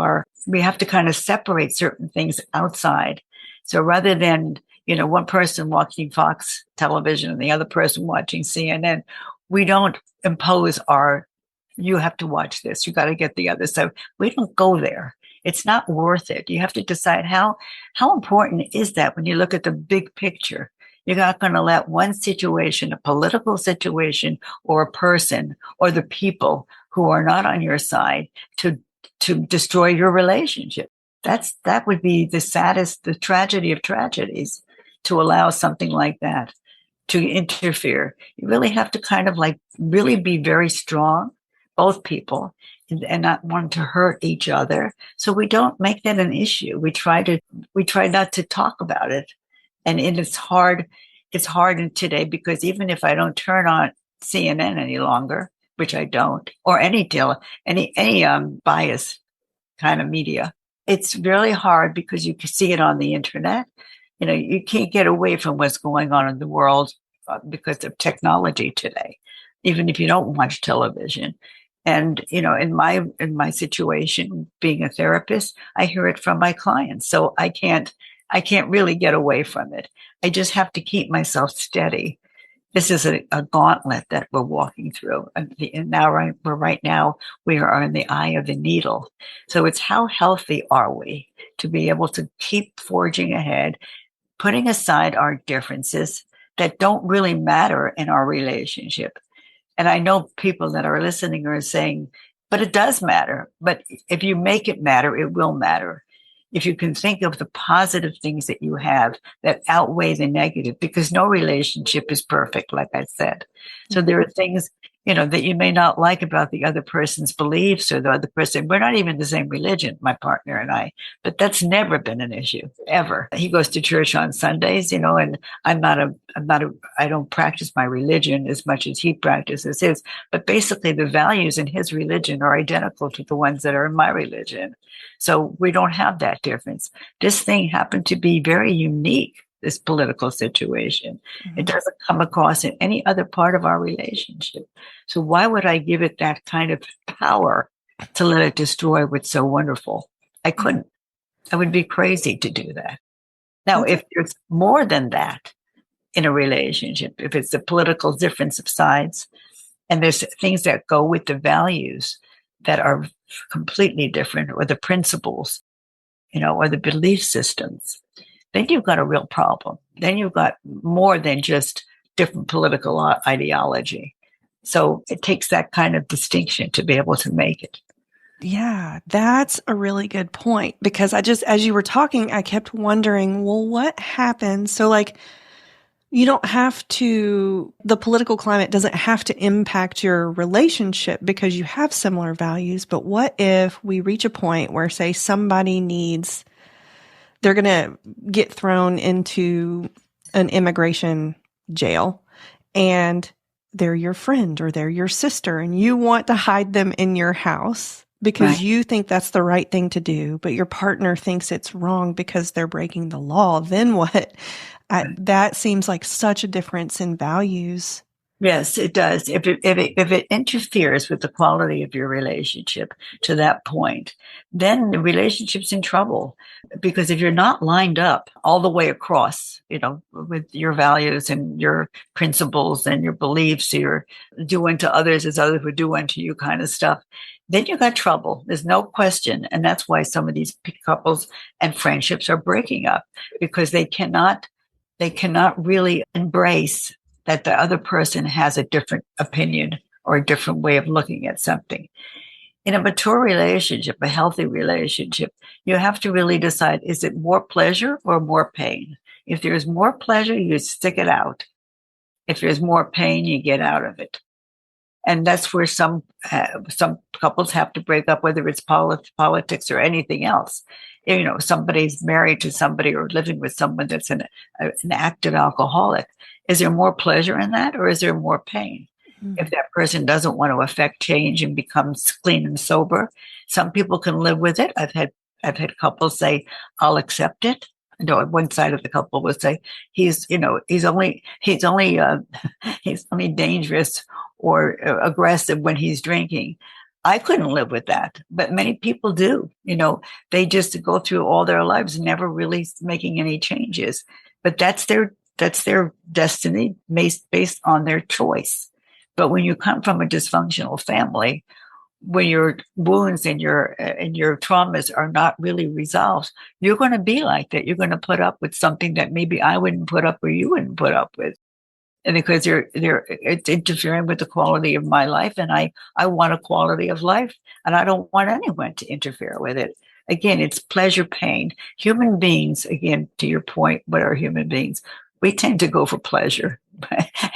we have to kind of separate certain things outside. So rather than, one person watching Fox television and the other person watching CNN, we don't impose you have to watch this, you got to get the other. So we don't go there. It's not worth it. You have to decide how important is that when you look at the big picture. You're not going to let one situation, a political situation or a person or the people who are not on your side to destroy your relationship. That would be the tragedy of tragedies, to allow something like that to interfere. You really have to kind of really be very strong, both people, and not want to hurt each other. So we don't make that an issue. We try not to talk about it. And it's hard today, because even if I don't turn on CNN any longer, which I don't, or any bias kind of media, it's really hard because you can see it on the internet. You can't get away from what's going on in the world because of technology today, even if you don't watch television. And, in my situation, being a therapist, I hear it from my clients. So I can't really get away from it. I just have to keep myself steady. This is a gauntlet that we're walking through. And right now we are in the eye of the needle. So it's how healthy are we to be able to keep forging ahead, putting aside our differences that don't really matter in our relationship. And I know people that are listening are saying, but it does matter. But if you make it matter, it will matter. If you can think of the positive things that you have that outweigh the negative, because no relationship is perfect, like I said. So there are things, that you may not like about the other person's beliefs or the other person. We're not even the same religion, my partner and I, but that's never been an issue, ever. He goes to church on Sundays, and I don't practice my religion as much as he practices his, but basically the values in his religion are identical to the ones that are in my religion. So we don't have that difference. This thing happened to be very unique, this political situation. Mm-hmm. It doesn't come across in any other part of our relationship. So why would I give it that kind of power to let it destroy what's so wonderful? I couldn't. I would be crazy to do that. Now, if there's more than that in a relationship, if it's a political difference of sides, and there's things that go with the values that are completely different, or the principles, or the belief systems, then you've got a real problem. Then you've got more than just different political ideology. So it takes that kind of distinction to be able to make it. Yeah, that's a really good point, because as you were talking, I kept wondering, well, what happens? So like, the political climate doesn't have to impact your relationship because you have similar values. But what if we reach a point where, say, they're going to get thrown into an immigration jail, and they're your friend or they're your sister, and you want to hide them in your house because you think that's the right thing to do, but your partner thinks it's wrong because they're breaking the law. Then what? That seems like such a difference in values. Yes, it does. If it interferes with the quality of your relationship to that point, then the relationship's in trouble. Because if you're not lined up all the way across, with your values and your principles and your beliefs, your do unto others as others would do unto you kind of stuff, then you got trouble. There's no question. And that's why some of these couples and friendships are breaking up, because they cannot really embrace that the other person has a different opinion or a different way of looking at something. In a mature relationship, a healthy relationship, you have to really decide, is it more pleasure or more pain? If there's more pleasure, you stick it out. If there's more pain, you get out of it. And that's where some couples have to break up, whether it's politics or anything else. Somebody's married to somebody or living with someone that's an active alcoholic. Is there more pleasure in that, or is there more pain? Mm-hmm. If that person doesn't want to affect change and becomes clean and sober, some people can live with it. I've had couples say, "I'll accept it." One side of the couple will say, "He's only dangerous or aggressive when he's drinking." I couldn't live with that, but many people do. They just go through all their lives never really making any changes. But that's their destiny based on their choice. But when you come from a dysfunctional family, when your wounds and your traumas are not really resolved, you're going to be like that. You're going to put up with something that maybe I wouldn't put up or you wouldn't put up with. And because it's interfering with the quality of my life, and I want a quality of life, and I don't want anyone to interfere with it. Again, it's pleasure, pain. Human beings, again, to your point, what are human beings? We tend to go for pleasure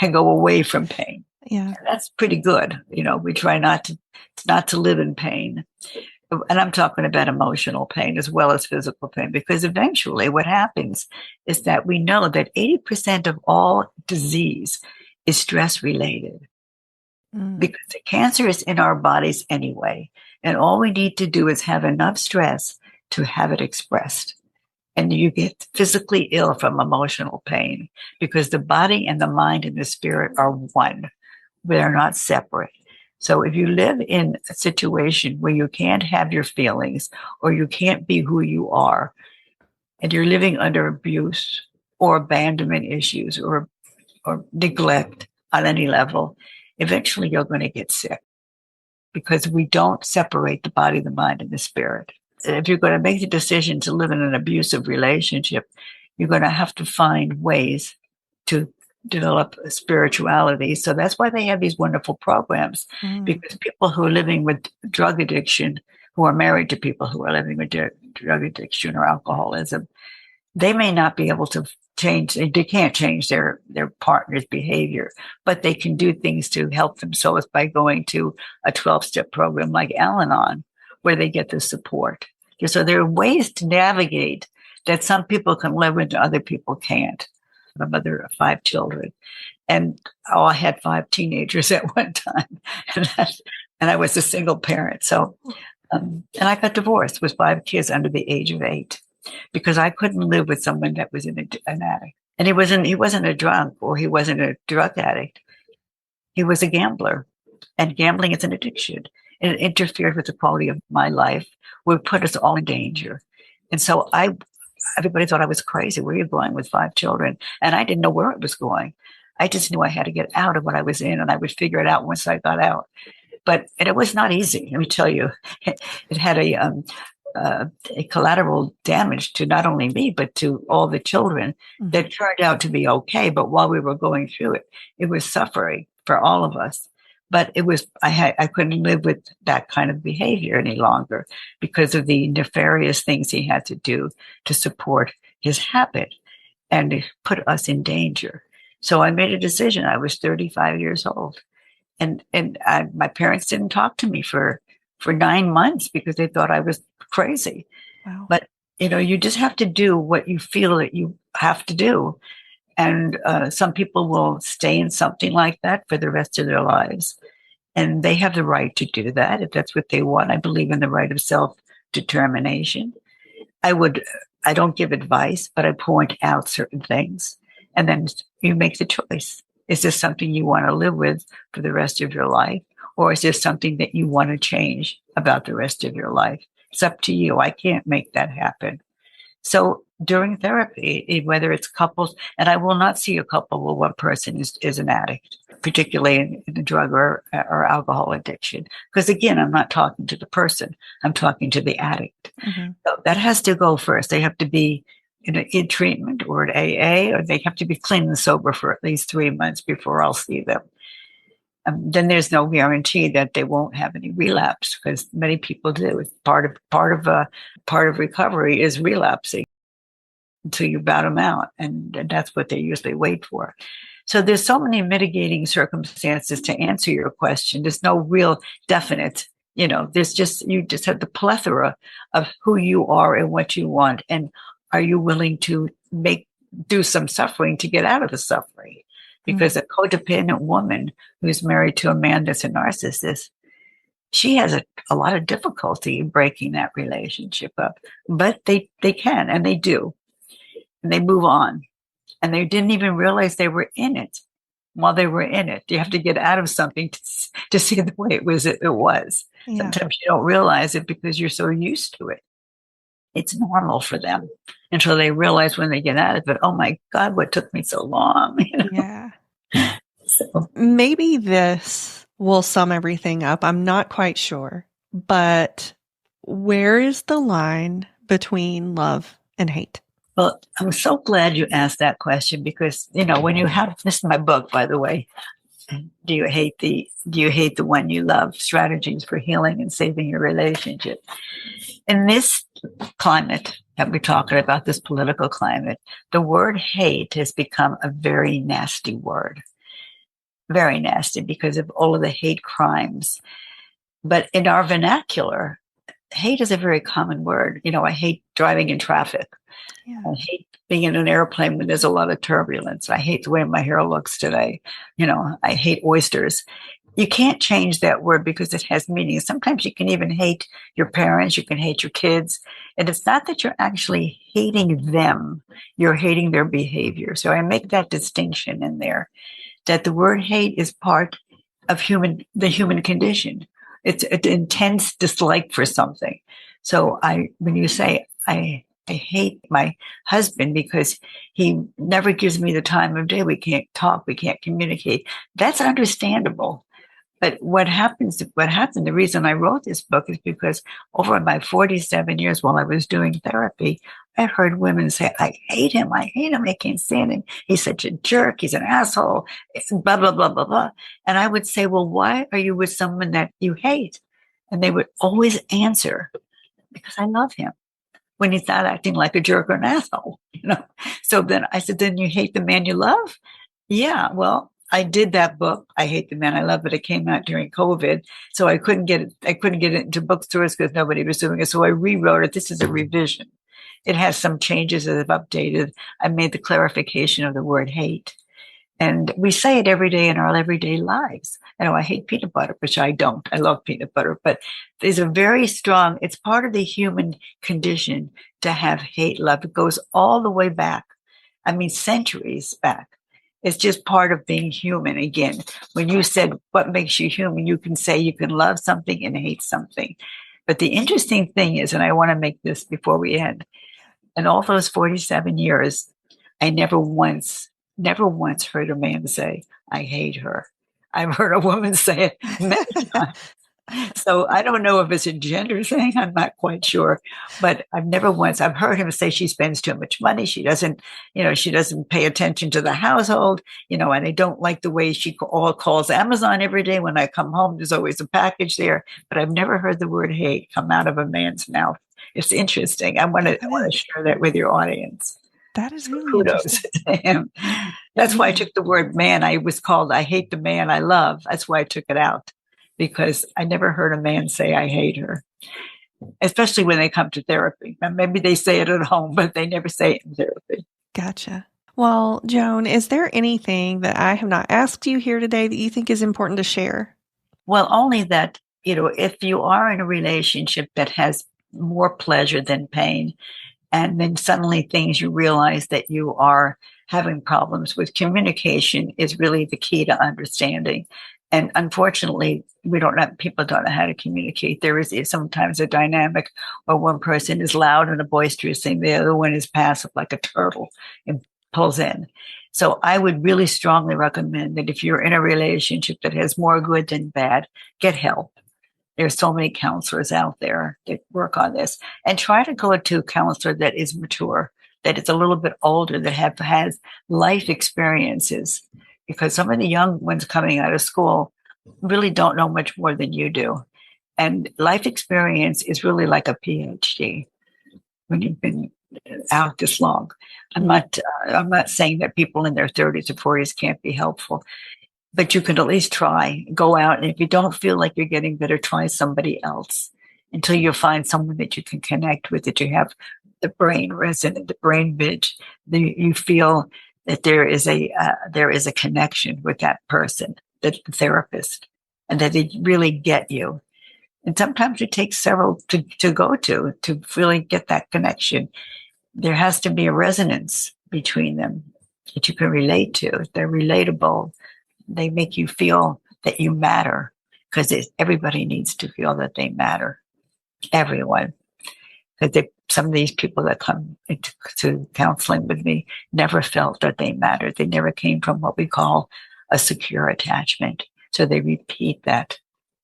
and go away from pain. Yeah, and that's pretty good. We try not to live in pain. And I'm talking about emotional pain as well as physical pain, because eventually what happens is that we know that 80% of all disease is stress related, because the cancer is in our bodies anyway. And all we need to do is have enough stress to have it expressed. And you get physically ill from emotional pain, because the body and the mind and the spirit are one. They're not separate. So if you live in a situation where you can't have your feelings, or you can't be who you are, and you're living under abuse or abandonment issues or neglect on any level, eventually you're going to get sick, because we don't separate the body, the mind, and the spirit. And if you're going to make the decision to live in an abusive relationship, you're going to have to find ways to develop spirituality. So that's why they have these wonderful programs, because people who are living with drug addiction, who are married to people who are living with drug addiction or alcoholism, they may not be able to change. They can't change their partner's behavior, but they can do things to help themselves by going to a 12-step program like Al-Anon, where they get the support. So there are ways to navigate that some people can live with and other people can't. I'm a mother of 5 children, and I had 5 teenagers at one time, and I was a single parent. So, and I got divorced with 5 kids under the age of 8, because I couldn't live with someone that was an addict. And he wasn't a drunk, or he wasn't a drug addict. He was a gambler, and gambling is an addiction. And it interfered with the quality of my life, would put us all in danger. And so everybody thought I was crazy. Where are you going with 5 children? And I didn't know where it was going. I just knew I had to get out of what I was in, and I would figure it out once I got out. And it was not easy. Let me tell you, it had a collateral damage to not only me, but to all the children that turned out to be okay. But while we were going through it, it was suffering for all of us. But it was, I couldn't live with that kind of behavior any longer because of the nefarious things he had to do to support his habit, and it put us in danger. So I made a decision. I was 35 years old, and my parents didn't talk to me for 9 months because they thought I was crazy. Wow. But you just have to do what you feel that you have to do. And some people will stay in something like that for the rest of their lives. And they have the right to do that if that's what they want. I believe in the right of self-determination. I don't give advice, but I point out certain things. And then you make the choice. Is this something you want to live with for the rest of your life? Or is this something that you want to change about the rest of your life? It's up to you. I can't make that happen. So during therapy, whether it's couples, and I will not see a couple where one person is an addict, particularly in a drug or alcohol addiction. Because again, I'm not talking to the person, I'm talking to the addict. So that has to go first. They have to be in treatment or at AA, or they have to be clean and sober for at least 3 months before I'll see them. Then there's no guarantee that they won't have any relapse, because many people do. It's part of recovery is relapsing until you bat them out, and that's what they usually wait for. So there's so many mitigating circumstances to answer your question. There's no real definite, there's you just have the plethora of who you are and what you want, and are you willing to do some suffering to get out of the suffering? Because a codependent woman who's married to a man that's a narcissist, she has a lot of difficulty in breaking that relationship up. But they can, and they do. And they move on. And they didn't even realize they were in it while they were in it. You have to get out of something to see the way it was. Yeah. Sometimes you don't realize it because you're so used to it. It's normal for them until they realize when they get out of it, oh my God, what took me so long? Yeah. So maybe this will sum everything up. I'm not quite sure, but where is the line between love and hate? Well, I'm so glad you asked that question because, when you have, this is my book, by the way, Do you hate the one you love? Strategies for healing and saving your relationship. In this climate that we're talking about, this political climate, the word hate has become a very nasty word. Very nasty because of all of the hate crimes. But in our vernacular, hate is a very common word. I hate driving in traffic. Yeah. I hate being in an airplane when there's a lot of turbulence. I hate the way my hair looks today. I hate oysters. You can't change that word because it has meaning. Sometimes you can even hate your parents. You can hate your kids. And it's not that you're actually hating them. You're hating their behavior. So I make that distinction in there, that the word hate is part of the human condition. It's an intense dislike for something. So when you say, I hate my husband because he never gives me the time of day. We can't talk. We can't communicate. That's understandable. But what happened, the reason I wrote this book is because over my 47 years while I was doing therapy, I heard women say, I hate him. I can't stand him. He's such a jerk. He's an asshole. It's blah, blah, blah, blah, blah. And I would say, well, why are you with someone that you hate? And they would always answer, because I love him when he's not acting like a jerk or an asshole. So then I said, then you hate the man you love? Yeah, well, I did that book, I Hate the Man I Love, but it came out during COVID. So I couldn't get it into bookstores because nobody was doing it. So I rewrote it. This is a revision. It has some changes that I've updated. I made the clarification of the word hate. And we say it every day in our everyday lives. I hate peanut butter, which I don't. I love peanut butter, but there's a very strong, it's part of the human condition to have hate love. It goes all the way back. Centuries back. It's just part of being human. Again, when you said what makes you human, you can say you can love something and hate something. But the interesting thing is, and I want to make this before we end, in all those 47 years, I never once heard a man say, I hate her. I've heard a woman say it many times. So I don't know if it's a gender thing. I'm not quite sure, but I've heard him say she spends too much money. She doesn't pay attention to the household, and I don't like the way she all calls Amazon every day. When I come home, there's always a package there, but I've never heard the word hate come out of a man's mouth. It's interesting. I want to share that with your audience. That is really Kudos interesting. to him. That's why I took the word man. I hate the man I love. That's why I took it out, because I never heard a man say, I hate her, especially when they come to therapy. And maybe they say it at home, but they never say it in therapy. Gotcha. Well, Joan, is there anything that I have not asked you here today that you think is important to share? Well, only that, if you are in a relationship that has more pleasure than pain, and then suddenly you realize that you are having problems with, communication is really the key to understanding. And unfortunately, people don't know how to communicate. There is sometimes a dynamic where one person is loud and boisterous and the other one is passive like a turtle and pulls in. So I would really strongly recommend that if you're in a relationship that has more good than bad, get help. There's so many counselors out there that work on this, and try to go to a counselor that is mature, that is a little bit older, that has life experiences, because some of the young ones coming out of school really don't know much more than you do. And life experience is really like a PhD when you've been out this long. I'm not saying that people in their 30s or 40s can't be helpful, but you can at least try, go out. And if you don't feel like you're getting better, try somebody else until you find someone that you can connect with, that you have the brain resonant, the brain bridge. You feel that there is a connection with that person, the therapist, and that they really get you. And sometimes it takes several to go to really get that connection. There has to be a resonance between them that you can relate to. They're relatable. They make you feel that you matter, because everybody needs to feel that they matter. Everyone. Because some of these people that come to counseling with me never felt that they mattered. They never came from what we call a secure attachment. So they repeat that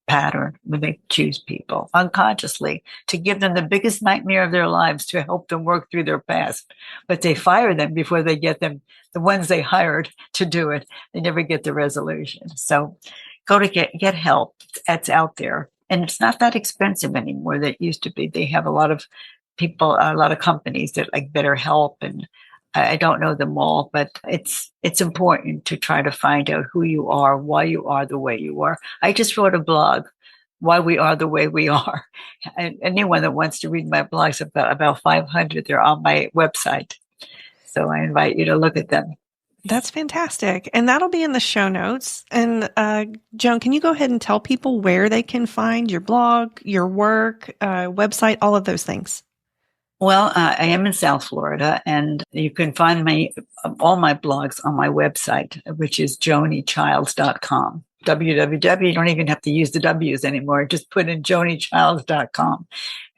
pattern when they choose people unconsciously to give them the biggest nightmare of their lives, to help them work through their past. But they fire them before they get them, the ones they hired to do it. They never get the resolution. So go to get help. It's out there. And it's not that expensive anymore that it used to be. They have a lot of people, a lot of companies that like BetterHelp, and I don't know them all, but it's important to try to find out who you are, why you are the way you are. I just wrote a blog, Why We Are the Way We Are. And anyone that wants to read my blogs, about 500, they're on my website. So I invite you to look at them. That's fantastic. And that'll be in the show notes. And Joan, can you go ahead and tell people where they can find your blog, your work, website, all of those things? Well, I am in South Florida, and you can find all my blogs on my website, which is joanichilds.com. www. You don't even have to use the W's anymore. Just put in joanichilds.com.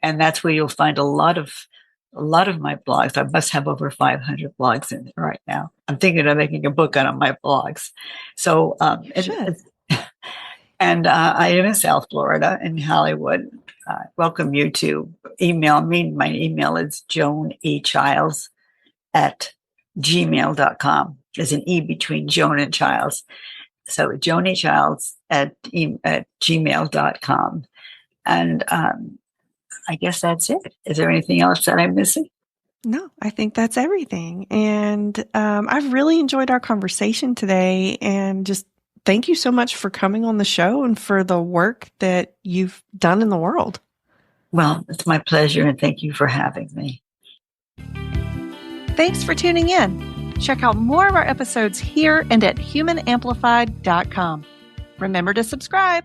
And that's where you'll find a lot of my blogs. I must have over 500 blogs in it right now. I'm thinking of making a book out of my blogs. So, and I am in South Florida, in Hollywood. Welcome you to email me. My email is joanichilds@gmail.com. There's an E between Joan and Childs. So joanichilds@gmail.com. And I guess that's it. Is there anything else that I'm missing? No, I think that's everything. And I've really enjoyed our conversation today, and just thank you so much for coming on the show and for the work that you've done in the world. Well, it's my pleasure, and thank you for having me. Thanks for tuning in. Check out more of our episodes here and at humanamplified.com. Remember to subscribe.